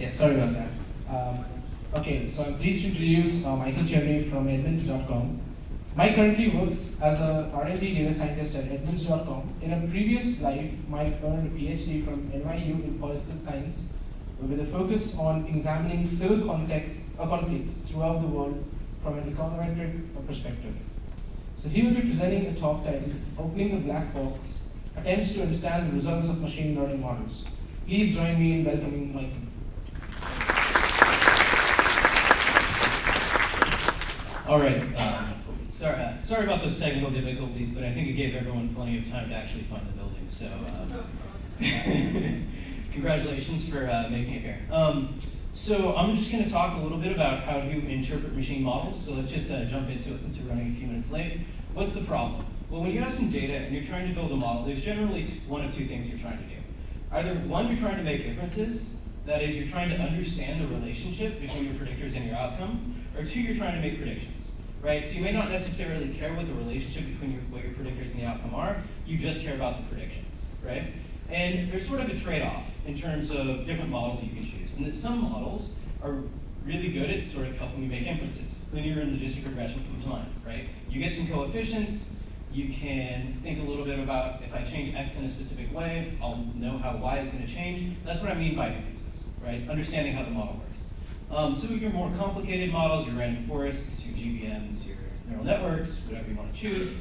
Yeah, sorry about that. Okay, so I'm pleased to introduce Michael Tiernay from Edmunds.com. Mike currently works as a R&D data scientist at Edmunds.com. In a previous life, Mike earned a PhD from NYU in political science with a focus on examining civil conflicts throughout the world from an econometric perspective. So he will be presenting a talk titled Opening the Black Box, Attempts to Understand the Results of Machine Learning Models. Please join me in welcoming Michael. All right. Sorry about those technical difficulties, but I think it gave everyone plenty of time to actually find the building. So congratulations for making it here. So I'm just going to talk a little bit about how to interpret machine models. So let's just jump into it since we're running a few minutes late. What's the problem? Well, when you have some data and you're trying to build a model, there's generally one of two things you're trying to do. Either one, you're trying to make inferences. That is, you're trying to understand the relationship between your predictors and your outcome. Or two, you're trying to make predictions, right? So you may not necessarily care what the relationship between what your predictors and the outcome are. You just care about the predictions, right? And there's sort of a trade-off in terms of different models you can choose. And that some models are really good at sort of helping you make inferences. Linear and logistic regression comes to mind, right? You get some coefficients. You can think a little bit about if I change x in a specific way, I'll know how y is going to change. That's what I mean by inferences, right? Understanding how the model works. Some of your more complicated models, your random forests, your GBMs, your neural networks, whatever you want to choose,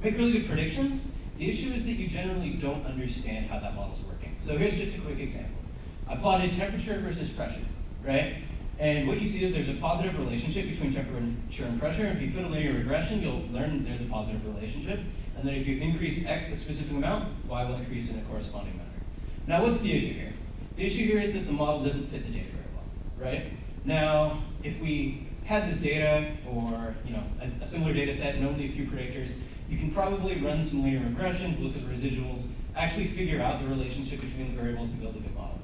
make really good predictions. The issue is that you generally don't understand how that model is working. So here's just a quick example. I plotted temperature versus pressure, right? And what you see is there's a positive relationship between temperature and pressure. If you fit a linear regression, you'll learn there's a positive relationship. And then if you increase x a specific amount, y will increase in a corresponding manner. Now, what's the issue here? The issue here is that the model doesn't fit the data very well, right? Now, if we had this data or a similar data set and only a few predictors, you can probably run some linear regressions, look at the residuals, actually figure out the relationship between the variables and build a good model.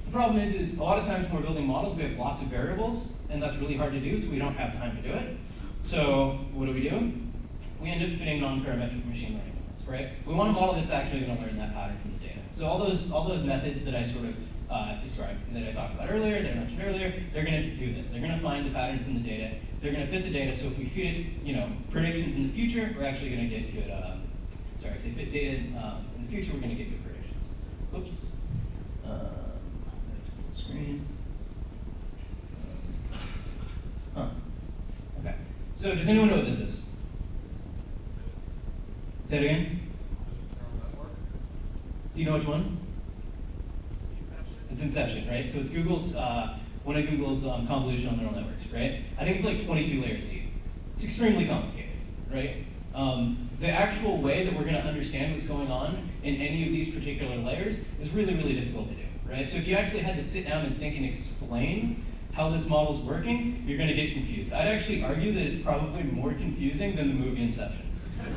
The problem is a lot of times when we're building models, we have lots of variables, and that's really hard to do, so we don't have time to do it. So what do? We end up fitting non-parametric machine learning models, right? We want a model that's actually going to learn that pattern from the data. So all those methods that I sort of described, that I talked about earlier, that I mentioned earlier, they're going to do this. They're going to find the patterns in the data. They're going to fit the data, so if we feed it predictions in the future, we're actually going to get good, if they fit data in the future, we're going to get good predictions. Oops. Screen. Okay. So does anyone know what this is? Say it again. Do you know which one? It's Inception, right? So it's Google's one of Google's convolutional neural networks, right? I think it's like 22 layers deep. It's extremely complicated, right? The actual way that we're going to understand what's going on in any of these particular layers is really, really difficult to do, right? So if you actually had to sit down and think and explain how this model's working, you're going to get confused. I'd actually argue that it's probably more confusing than the movie Inception,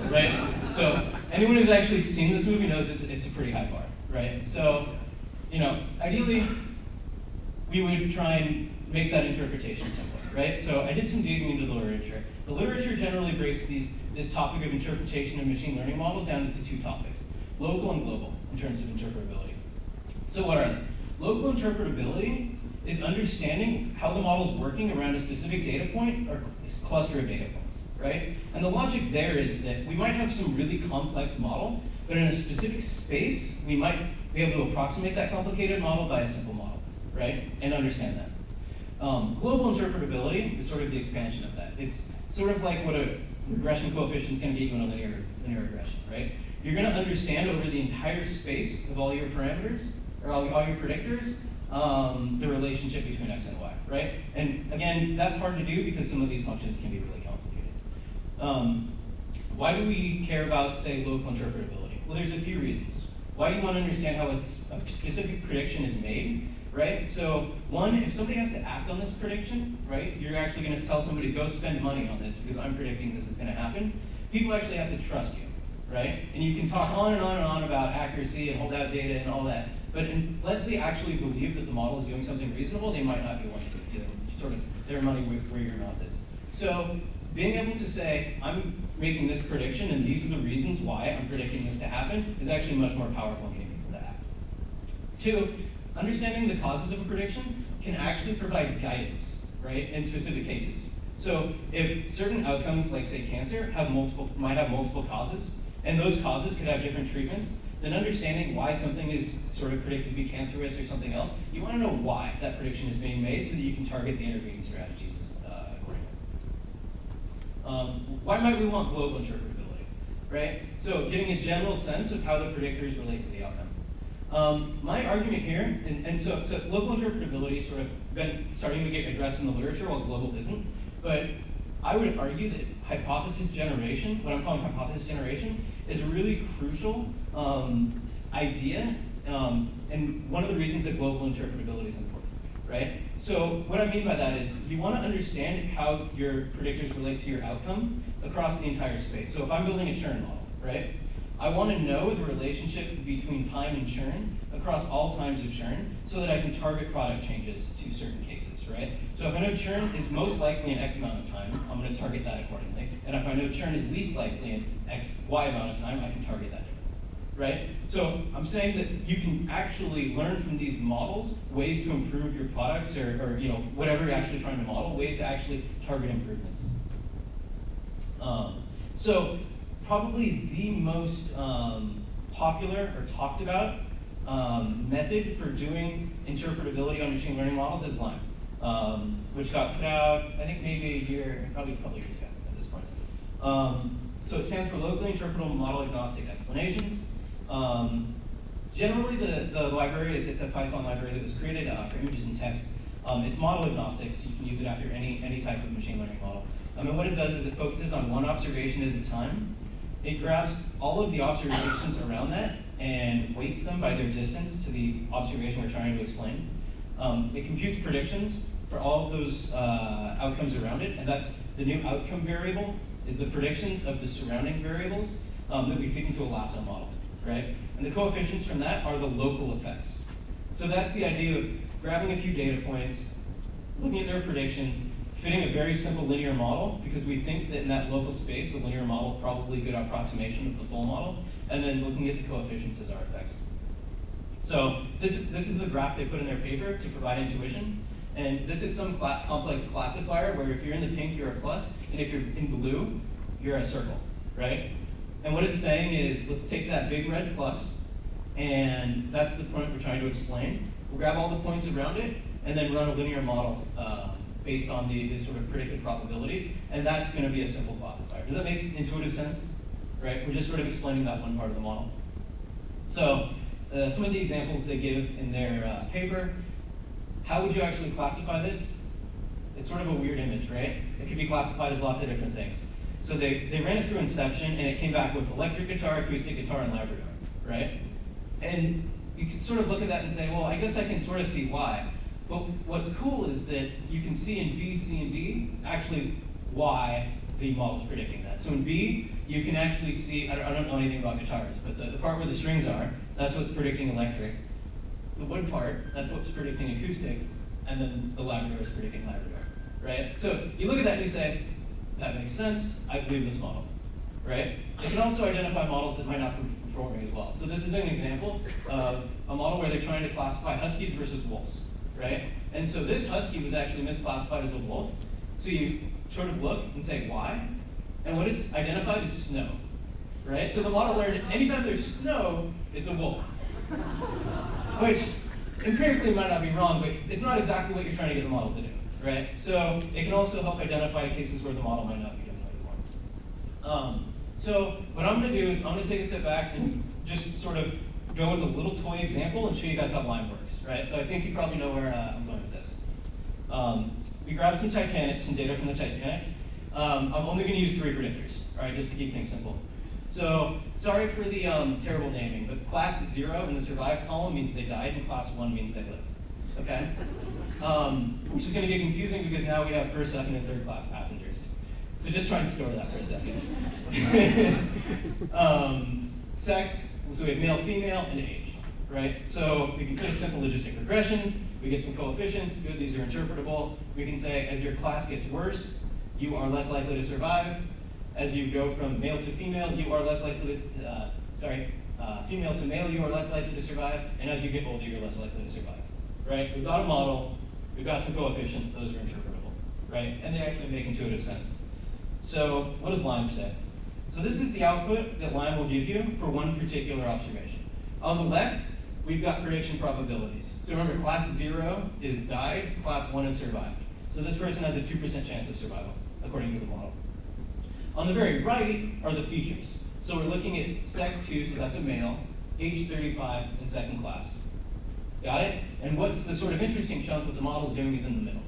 right? So anyone who's actually seen this movie knows it's a pretty high bar, right? So, ideally, we would try and make that interpretation simpler, right? So I did some digging into the literature. The literature generally breaks this topic of interpretation of machine learning models down into two topics, local and global, in terms of interpretability. So what are they? Local interpretability is understanding how the model's working around a specific data point or a cluster of data points, right? And the logic there is that we might have some really complex model, but in a specific space, we might be able to approximate that complicated model by a simple model, right? And understand that. Global interpretability is sort of the expansion of that. It's sort of like what a regression coefficient is going to get you in a linear regression, right? You're going to understand over the entire space of all your parameters, or all your predictors, the relationship between x and y, right? And again, that's hard to do because some of these functions can be really complicated. Why do we care about, say, local interpretability? Well, there's a few reasons. Why do you want to understand how a specific prediction is made, right? So one, if somebody has to act on this prediction, right, you're actually going to tell somebody, go spend money on this because I'm predicting this is going to happen. People actually have to trust you, right? And you can talk on and on and on about accuracy and hold out data and all that. But unless they actually believe that the model is doing something reasonable, they might not be willing to give sort of their money where your mouth is. So being able to say, I'm making this prediction and these are the reasons why I'm predicting this to happen is actually much more powerful than getting people to act. Two, understanding the causes of a prediction can actually provide guidance, right, in specific cases. So if certain outcomes, like say cancer, might have multiple causes, and those causes could have different treatments, then understanding why something is sort of predicted to be cancerous or something else, you want to know why that prediction is being made so that you can target the intervening strategies accordingly. Why might we want global interpretability, right? So getting a general sense of how the predictors relate to the outcome. My argument here, so local interpretability sort of been starting to get addressed in the literature while global isn't, but I would argue that hypothesis generation, what I'm calling hypothesis generation, is a really crucial idea, and one of the reasons that global interpretability is important, right? So what I mean by that is you want to understand how your predictors relate to your outcome across the entire space. So if I'm building a churn model, right, I want to know the relationship between time and churn across all times of churn so that I can target product changes to certain cases, right? So if I know churn is most likely in X amount of time, I'm going to target that accordingly. And if I know churn is least likely in Y amount of time, I can target that differently, right? So I'm saying that you can actually learn from these models ways to improve your products or you know, whatever you're actually trying to model, ways to actually target improvements. So probably the most popular or talked about method for doing interpretability on machine learning models is LIME, which got put out, I think maybe a year, probably a couple years ago at this point. So it stands for Locally Interpretable Model Agnostic Explanations. Generally, the library it's a Python library that was created for images and text. It's model agnostic, so you can use it after any type of machine learning model. And what it does is it focuses on one observation at a time. It grabs all of the observations around that and weights them by their distance to the observation we're trying to explain. It computes predictions for all of those outcomes around it, and that's the new outcome variable is the predictions of the surrounding variables that we feed into a lasso model, right? And the coefficients from that are the local effects. So that's the idea of grabbing a few data points, looking at their predictions, fitting a very simple linear model, because we think that in that local space, a linear model is probably a good approximation of the full model, and then looking at the coefficients as our effects. So this is the graph they put in their paper to provide intuition. And this is some complex classifier where if you're in the pink, you're a plus, and if you're in blue, you're a circle, right? And what it's saying is, let's take that big red plus, and that's the point we're trying to explain. We'll grab all the points around it, and then run a linear model based on the sort of predicted probabilities, and that's going to be a simple classifier. Does that make intuitive sense? Right? We're just sort of explaining that one part of the model. So some of the examples they give in their paper, how would you actually classify this? It's sort of a weird image, right? It could be classified as lots of different things. So they ran it through Inception, and it came back with electric guitar, acoustic guitar, and Labrador, right? And you could sort of look at that and say, well, I guess I can sort of see why. But what's cool is that you can see in B, C, and D actually why the model's predicting that. So in B, you can actually see, I don't know anything about guitars, but the part where the strings are, that's what's predicting electric. The wood part, that's what's predicting acoustic, and then the Labrador is predicting Labrador, right? So you look at that and you say, that makes sense, I believe this model, right? It can also identify models that might not be performing as well. So this is an example of a model where they're trying to classify huskies versus wolves, right? And so this husky was actually misclassified as a wolf. So you sort of look and say, why? And what it's identified is snow, right? So the model learned anytime there's snow, it's a wolf. Which empirically might not be wrong, but it's not exactly what you're trying to get the model to do, right? So it can also help identify cases where the model might not be doing what it wants. So what I'm going to do is I'm going to take a step back and just sort of go with a little toy example and show you guys how LIME works, right? So I think you probably know where I'm going with this. We grabbed some data from the Titanic. I'm only going to use 3 predictors, all right, just to keep things simple. So sorry for the terrible naming, but class 0 in the survived column means they died, and class 1 means they lived, okay? Which is going to get confusing because now we have first, second, and third class passengers. So just try and store that for a second. Sex, so we have male, female, and age, right? So we can put a simple logistic regression. We get some coefficients. Good, these are interpretable. We can say as your class gets worse, you are less likely to survive. As you go from male to female, you are less likely to, female to male, you are less likely to survive. And as you get older, you're less likely to survive. right? We've got a model, we've got some coefficients, those are interpretable, right? And they actually make intuitive sense. So what does Lime say? So this is the output that Lime will give you for one particular observation. On the left, we've got prediction probabilities. So remember, class 0 is died, class 1 is survived. So this person has a 2% chance of survival, according to the model. On the very right are the features. So we're looking at sex 2, so that's a male, age 35, and second class. Got it? And what's the sort of interesting chunk that the model's doing is in the middle.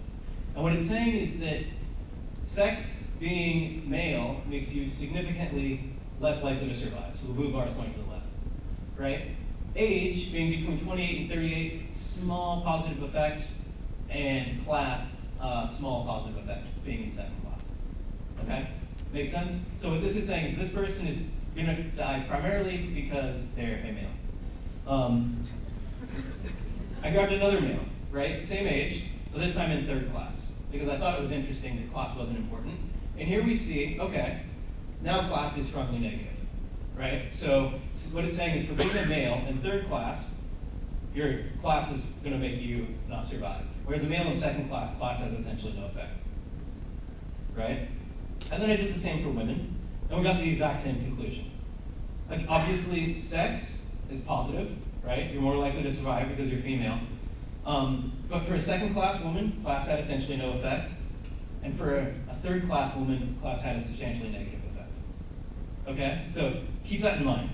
And what it's saying is that sex being male makes you significantly less likely to survive. So the blue bar is going to the left, right? Age being between 28 and 38, small positive effect, and class, small positive effect, being in second class. Okay? Makes sense? So what this is saying is this person is going to die primarily because they're a male. I grabbed another male, right? Same age, but this time in third class, because I thought it was interesting that class wasn't important. And here we see, okay, now class is strongly negative, right? So what it's saying is for being a male in third class, your class is going to make you not survive. Whereas a male in second class, class has essentially no effect, right? And then I did the same for women, and we got the exact same conclusion. Like obviously sex is positive, right? You're more likely to survive because you're female. But for a second class woman, class had essentially no effect. And for a third class woman, class had a substantially negative effect. Okay, so keep that in mind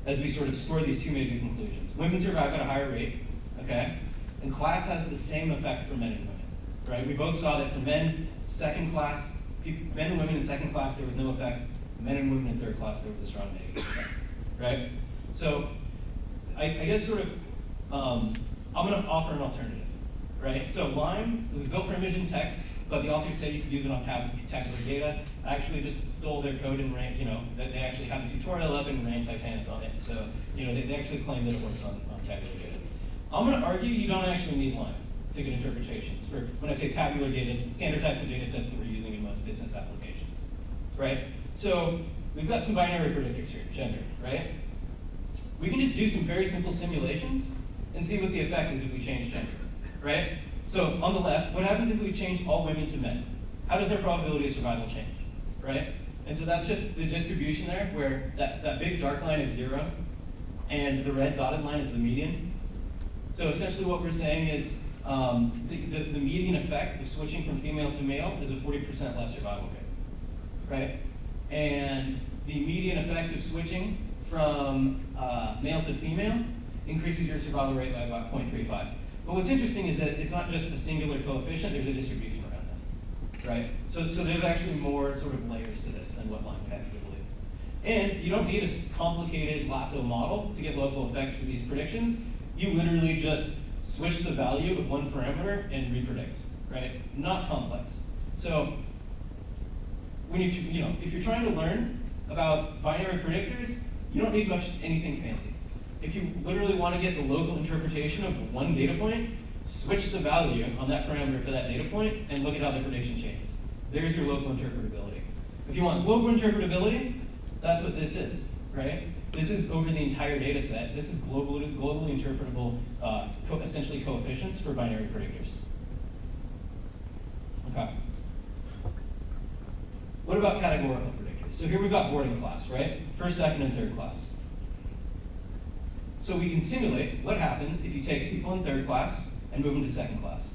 as we sort of score these two major conclusions. Women survive at a higher rate, okay? And class has the same effect for men and women, right? We both saw that for men, second class, men and women in second class, there was no effect. Men and women in third class, there was a strong negative effect, right? So I guess sort of, I'm going to offer an alternative, right? So Lime, it was built for image and text, but the authors say you could use it on tabular data. I actually just stole their code and ran, that they actually have a tutorial up and ran Titanic on it. So, they actually claim that it works on tabular data. I'm going to argue you don't actually need Lime to get interpretations. For when I say tabular data, it's the standard types of data sets that we're using in most business applications, right? So we've got some binary predictors here, gender, right? We can just do some very simple simulations and see what the effect is if we change gender, right? So on the left, what happens if we change all women to men? How does their probability of survival change, right? And so that's just the distribution there, where that big dark line is 0, and the red dotted line is the median. So essentially what we're saying is the median effect of switching from female to male is a 40% less survival rate, right? And the median effect of switching from male to female increases your survival rate by about 0.35. But what's interesting is that it's not just a singular coefficient, there's a distribution around that, right? So there's actually more sort of layers to this than what Lime would have you believe. And you don't need a complicated lasso model to get local effects for these predictions. You literally just switch the value of one parameter and repredict, right? Not complex. So when if you're trying to learn about binary predictors, you don't need much anything fancy. If you literally want to get the local interpretation of one data point, switch the value on that parameter for that data point and look at how the prediction changes. There's your local interpretability. If you want global interpretability, that's what this is, right? This is over the entire data set. This is globally interpretable, essentially coefficients for binary predictors. Okay. What about categorical predictors? So here we've got boarding class, right? First, second, and third class. So we can simulate what happens if you take people in third class and move them to second class,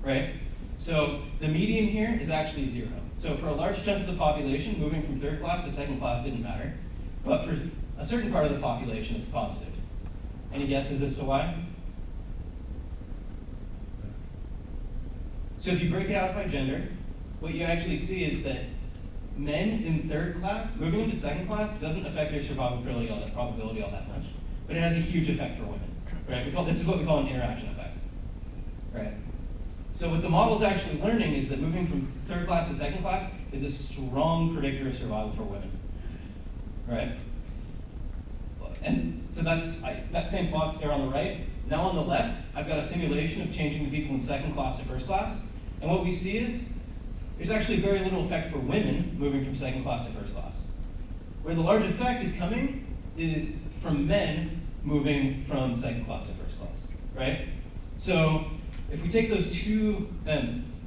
right? So the median here is actually 0. So for a large chunk of the population, moving from third class to second class didn't matter. But for a certain part of the population, it's positive. Any guesses as to why? So if you break it out by gender, what you actually see is that men in third class, moving into second class doesn't affect their survivability all that much. But it has a huge effect for women, right? This is what we call an interaction effect, right? So what the model's actually learning is that moving from third class to second class is a strong predictor of survival for women, right? And so that same plot's there on the right. Now on the left, I've got a simulation of changing the people in second class to first class. And what we see is there's actually very little effect for women moving from second class to first class. Where the large effect is coming is from men moving from second class to first class, right? So if we take those two,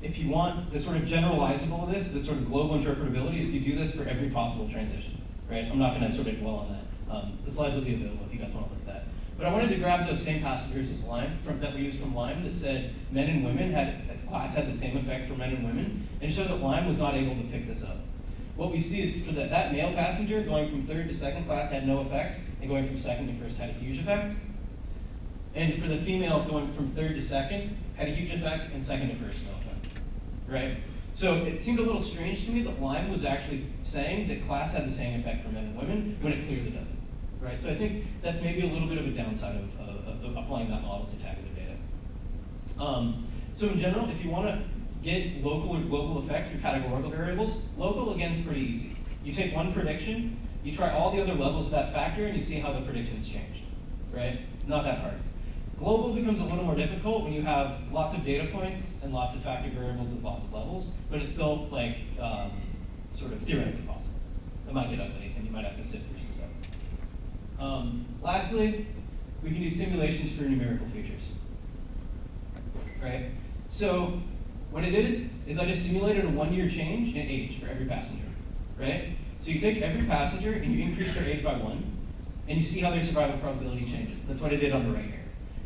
if you want the sort of generalizable of this, the sort of global interpretability is you do this for every possible transition, right? I'm not going to sort of dwell on that. The slides will be available if you guys want to look at that. But I wanted to grab those same passengers as Lime that we used from Lime that said men and women the class had the same effect for men and women, and showed that Lime was not able to pick this up. What we see is for that male passenger going from third to second class had no effect, and going from second to first had a huge effect. And for the female going from third to second had a huge effect, and second to first no effect, right? So it seemed a little strange to me that Lime was actually saying that class had the same effect for men and women when it clearly doesn't, right? So I think that's maybe a little bit of a downside of applying that model to tabular data. So in general, if you want to get local or global effects for categorical variables, local again is pretty easy. You take one prediction, you try all the other levels of that factor, and you see how the predictions change, right? Not that hard. Global becomes a little more difficult when you have lots of data points and lots of factor variables with lots of levels, but it's still like sort of theoretically possible. It might get ugly, and you might have to sift through some stuff. Lastly, we can do simulations for numerical features, right? So what I did is I just simulated a 1-year change in age for every passenger, right? So you take every passenger and you increase their age by 1, and you see how their survival probability changes. That's what I did on the right here.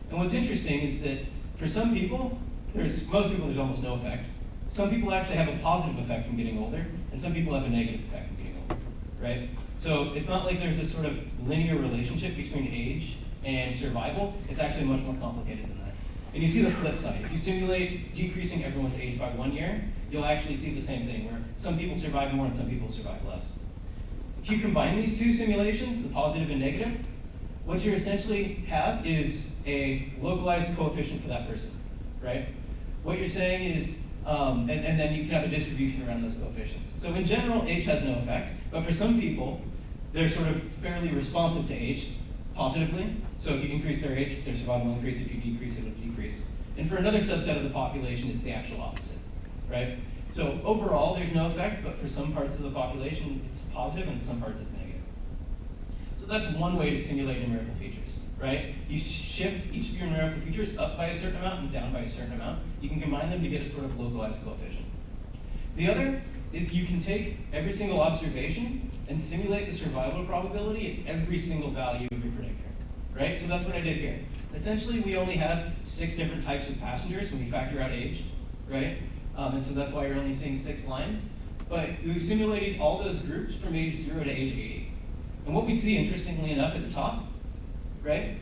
And what's interesting is that for some people, most people there's almost no effect. Some people actually have a positive effect from getting older, and some people have a negative effect from getting older, right? So it's not like there's this sort of linear relationship between age and survival. It's actually much more complicated than that. And you see the flip side. If you simulate decreasing everyone's age by 1 year, you'll actually see the same thing, where some people survive more and some people survive less. If you combine these two simulations, the positive and negative, what you essentially have is a localized coefficient for that person, right? What you're saying is, and then you can have a distribution around those coefficients. So in general, age has no effect, but for some people, they're sort of fairly responsive to age positively. So if you increase their age, their survival will increase. If you decrease it, it'll decrease. And for another subset of the population, it's the actual opposite, right? So overall, there's no effect, but for some parts of the population, it's positive, and in some parts, it's negative. So that's one way to simulate numerical features, right? You shift each of your numerical features up by a certain amount and down by a certain amount. You can combine them to get a sort of localized coefficient. The other is you can take every single observation and simulate the survival probability at every single value of your predictor, right? So that's what I did here. Essentially, we only had 6 different types of passengers when we factor out age, right? And so that's why you're only seeing 6 lines. But we simulated all those groups from age 0 to age 80. And what we see, interestingly enough, at the top, right?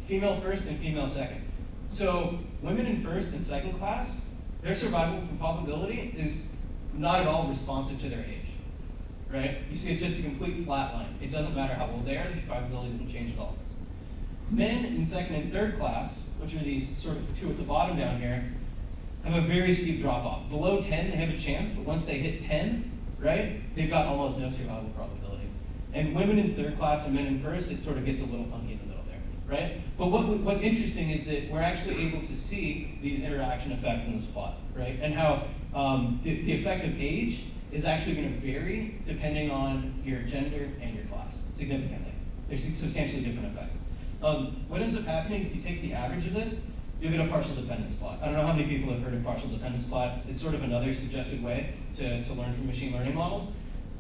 Female first and female second. So women in first and second class, their survival probability is not at all responsive to their age, right? You see it's just a complete flat line. It doesn't matter how old they are, the probability doesn't change at all. Men in second and third class, which are these sort of 2 at the bottom down here, have a very steep drop off. Below 10, they have a chance, but once they hit 10, right, they've got almost no survival probability. And women in third class and men in first, it sort of gets a little funky in the middle there, right? But what's interesting is that we're actually able to see these interaction effects in this plot, right? And how the effect of age is actually going to vary depending on your gender and your class, significantly. There's substantially different effects. What ends up happening if you take the average of this, you'll get a partial dependence plot. I don't know how many people have heard of partial dependence plot. It's sort of another suggested way to learn from machine learning models.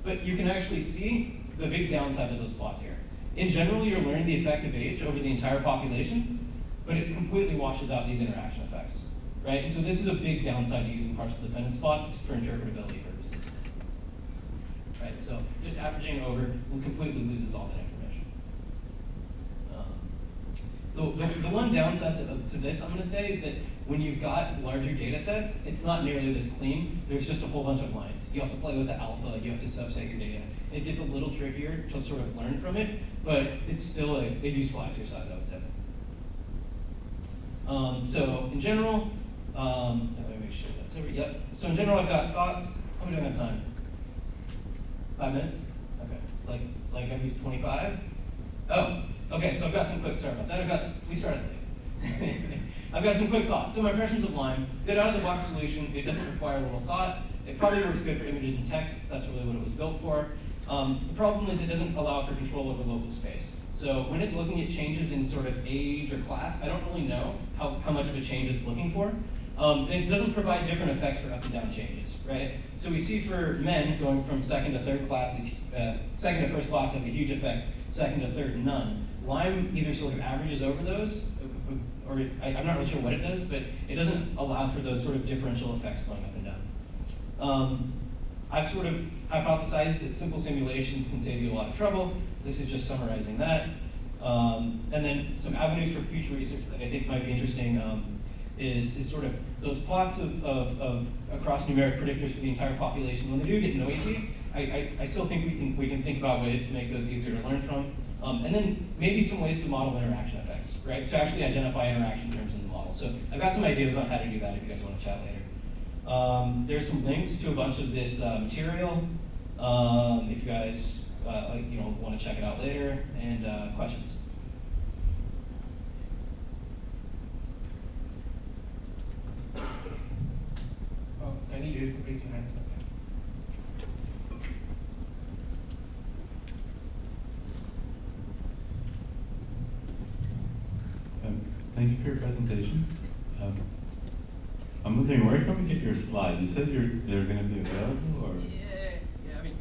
But you can actually see the big downside of those plots here. In general, you're learning the effect of age over the entire population, but it completely washes out these interaction effects, right? And so this is a big downside to using partial dependence plots for interpretability purposes, right? So just averaging over completely loses all that information. The one downside to this, I'm going to say, is that when you've got larger data sets, it's not nearly this clean. There's just a whole bunch of lines. You have to play with the alpha. You have to subset your data. It gets a little trickier to sort of learn from it, but it's still a useful exercise, I would say. So in general, let me make sure that's over. Yep. So in general, I've got thoughts. How many do I have time? 5 minutes? Okay. Like at least 25? Oh. Okay, so I've got some quick, sorry about that. We started late. I've got some quick thoughts. So my impressions of Lime, good out of the box solution. It doesn't require a little thought. It probably works good for images and text. That's really what it was built for. The problem is it doesn't allow for control over local space. So when it's looking at changes in sort of age or class, I don't really know how much of a change it's looking for. And it doesn't provide different effects for up and down changes, right? So we see for men going from second to third class, second to first class has a huge effect, second to third, none. Lime either sort of averages over those, or I'm not really sure what it does, but it doesn't allow for those sort of differential effects going up and down. I've sort of hypothesized that simple simulations can save you a lot of trouble. This is just summarizing that. And then some avenues for future research that I think might be interesting is sort of those plots of across numeric predictors for the entire population. When they do get noisy, I still think we can think about ways to make those easier to learn from. And then maybe some ways to model interaction effects, right? To actually identify interaction terms in the model. So I've got some ideas on how to do that if you guys want to chat later. There's some links to a bunch of this material if you guys want to check it out later, and questions. Oh, I need you to raise your hands. Thank you for your presentation. I'm wondering, where can we get your slides? You said they're going to be available, or? Yeah, I mean,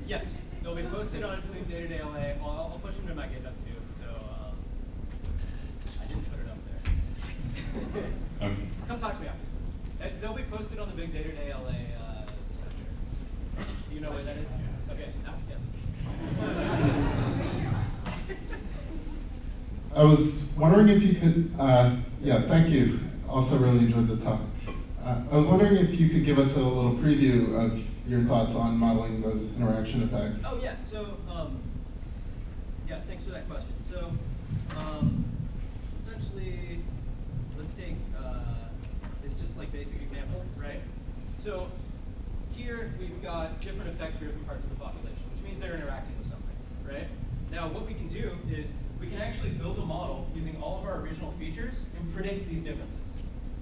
yes, they'll be posted on Day-to-Day LA. I'll push them to my GitHub too, so I didn't put it up there. Okay. Come talk to me after. They'll be posted on the big Day-to-Day LA structure. Do you know where that is? Okay, ask him. I was wondering if you could, yeah, thank you. Also really enjoyed the talk. I was wondering if you could give us a little preview of your thoughts on modeling those interaction effects. Oh yeah, so, yeah, thanks for that question. So, essentially, let's take this just like basic example, right? So, here we've got different effects for different parts of the population, which means they're interacting with something, right? Now, what we can do is we can actually build a model using all of our original features and predict these differences.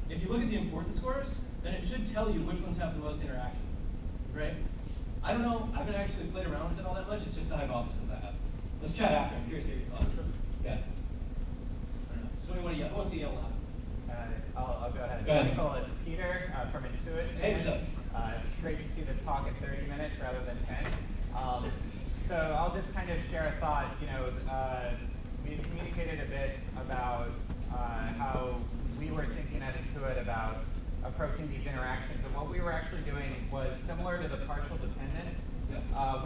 If you look at the importance scores, then it should tell you which ones have the most interaction, right? I don't know, I haven't actually played around with it all that much, it's just a hypothesis I have. Let's chat after, I'm curious to hear your thoughts. Yeah. I don't know. Somebody want to yell? Who wants to yell loud? I'll go ahead. Go ahead. Michael, it's Peter from Intuit. Hey, what's up? It's great to see this talk in 30 minutes rather than 10. So I'll just kind of share a thought. You know, we communicated a bit about how we were thinking at Intuit about approaching these interactions, and what we were actually doing was similar to the partial dependence.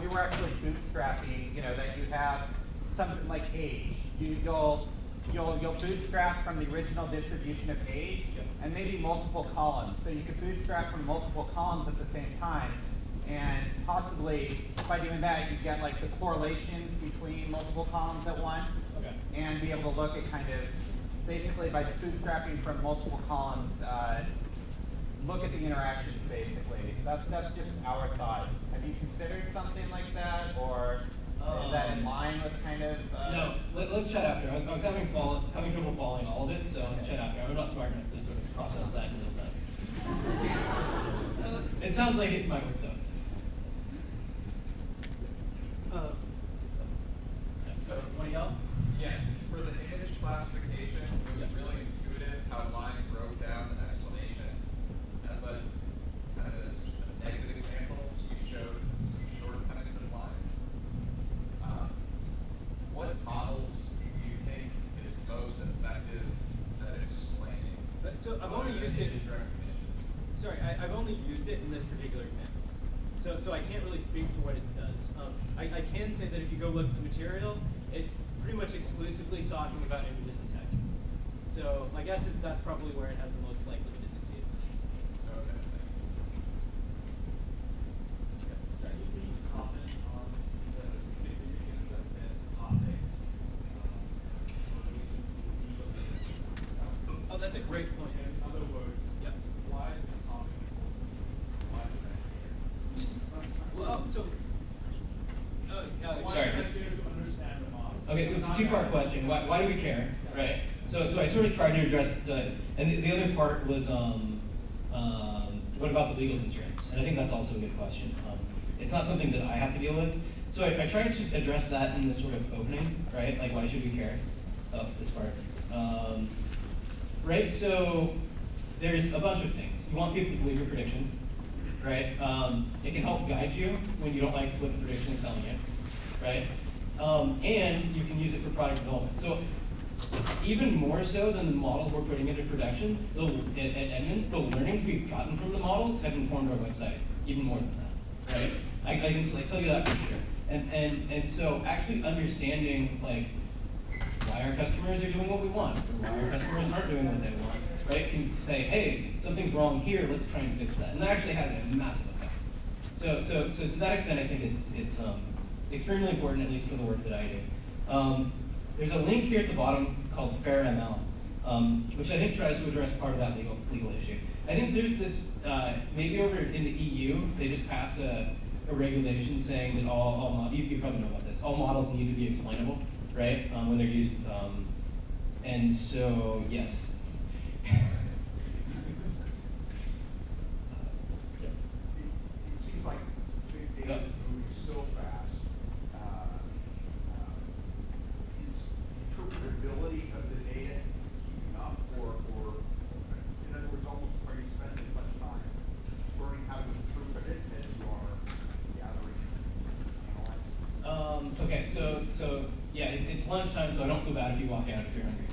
We were actually bootstrapping. You know, that you have something like age. You'll bootstrap from the original distribution of age, and maybe multiple columns. So you could bootstrap from multiple columns at the same time, and possibly by doing that, you get like the correlations between multiple columns at once, and be able to look at kind of basically by bootstrapping from multiple columns, look at the interactions basically. That's just our thought. Have you considered something like that, or is that in line with kind of? No, let's chat after. I was having trouble following all of it, so let's chat after. I'm not smart enough to sort of process that in real time. It sounds like it might work though. So, want to yell? Yeah, for the image classification, it was really intuitive how line broke down the explanation. But kind of as a negative example, you showed some shortcomings in line. What models do you think is most effective at explaining? So I've only used it. Sorry, I've only used it in this particular example. So I can't really speak to what it does. I can say that if you go look at the material, it's pretty much exclusively talking about images and text. So my guess is that's probably where it has the most likelihood to succeed. Okay. Sorry. Can you please comment on the significance of this topic? Oh, that's a great point. In other words, why is this topic important? Why is it here? Well, so. Why Sorry. is it here to understand the model? Okay, so it's a two-part question. Why do we care, right? So I sort of tried to address the other part was what about the legal constraints? And I think that's also a good question. It's not something that I have to deal with. So I try to address that in this sort of opening, right? Like, why should we care? Oh, this part. Right, so there's a bunch of things. You want people to believe your predictions, right? It can help guide you when you don't like what the prediction is telling you, right? And you can use it for product development. So even more so than the models we're putting into production, at Edmonds, the learnings we've gotten from the models have informed our website even more than that, right? I can tell you that for sure. And so actually understanding like why our customers are doing what we want, or why our customers aren't doing what they want, right? Can say, hey, something's wrong here, let's try and fix that. And that actually has a massive effect. So to that extent, I think it's extremely important, at least for the work that I do. There's a link here at the bottom called Fair ML, which I think tries to address part of that legal issue. I think there's this, maybe over in the EU, they just passed a regulation saying that all you probably know about this, all models need to be explainable, right, when they're used. And so, yes. It seems like big data is moving so fast. Is interpretability of the data keeping up, or in other words, almost are you spending as much time learning how to interpret it as you are gathering and analyzing? Okay, so yeah, it's lunchtime, so I don't feel bad if you walk out if you're hungry.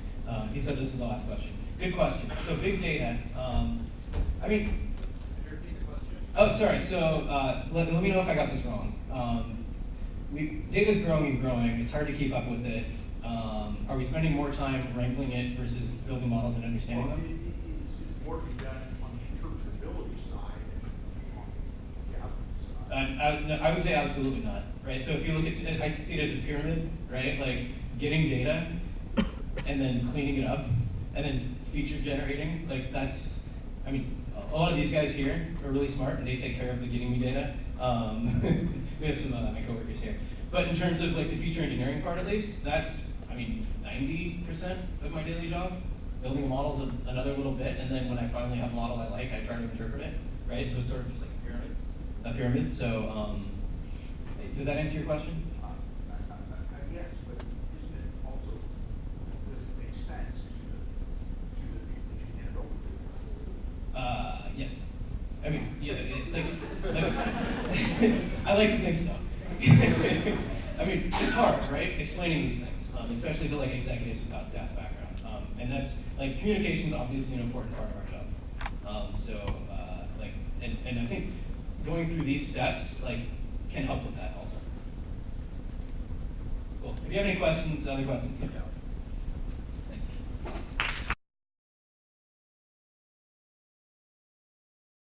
He said this is the last question. Good question. So big data. I mean. Can you repeat the question? Oh, sorry. So let me know if I got this wrong. Data's growing and growing. It's hard to keep up with it. Are we spending more time wrangling it versus building models and understanding them? It's more to be done on the interpretability side than on the gathering side. No, I would say absolutely not. Right. So if you look at, I can see it as a pyramid, right? Like getting data and then cleaning it up and then feature generating. Like that's, I mean, a lot of these guys here are really smart and they take care of the getting me data. We have some of my coworkers here. But in terms of like the feature engineering part, at least, that's, I mean, 90% of my daily job. Building models another little bit, and then when I finally have a model I like, I try to interpret it, right? So it's sort of just like a pyramid. So does that answer your question? Yes, but isn't it also, does it make sense to the people that you hand over to? Yes. I mean, yeah, I like to think so. I mean, it's hard, right? Explaining these things, especially to like executives without stats background. And that's, like, communication is obviously an important part of our job. And I think going through these steps, like, can help with that also. Cool. If you have any questions, other questions, keep going.